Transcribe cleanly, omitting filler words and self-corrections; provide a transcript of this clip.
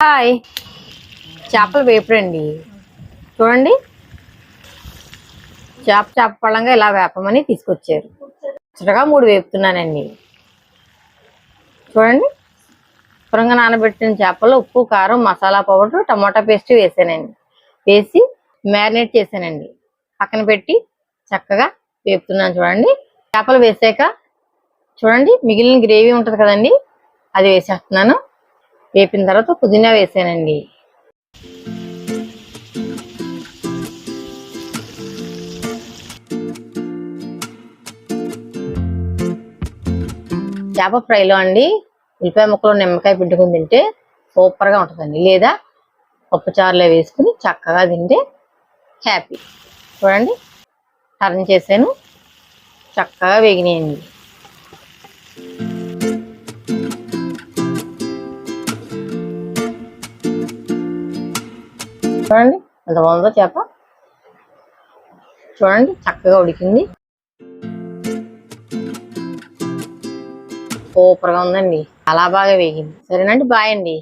Hi, చేపల వేపుడండి. చూడండి, చేప పళ్ళంగా ఇలా వేపమని తీసుకొచ్చారు. చక్కగా 3 వేపుతున్నానండి. చూడండి, శుభ్రంగా నానబెట్టిన చేపలు ఉప్పు, కారం, మసాలా పౌడర్, టమాటా పేస్ట్ వేసానండి. వేసి మ్యారినేట్ చేశానండి. పక్కన పెట్టి చక్కగా వేపుతున్నాను. చూడండి, చేపలు వేసాక చూడండి మిగిలిన గ్రేవీ ఉంటుంది కదండి, అది వేసేస్తున్నాను. వేపిన తర్వాత పుదీనా వేసానండి. చేప ఫ్రైలో అండి ఉల్లిపాయ ముక్కలు నిమ్మకాయ పిండుకుని తింటే సూపర్గా ఉంటుందండి. లేదా పప్పుచారులో వేసుకుని చక్కగా తింటే హ్యాపీ. చూడండి, టర్న్ చేశాను, చక్కగా వేగినాయండి. చూడండి ఎంత బాగుందో చేప. చూడండి చక్కగా ఉడికింది, సూపర్గా ఉందండి, చాలా బాగా వేగింది. సరేనండి, బాయ్ అండి.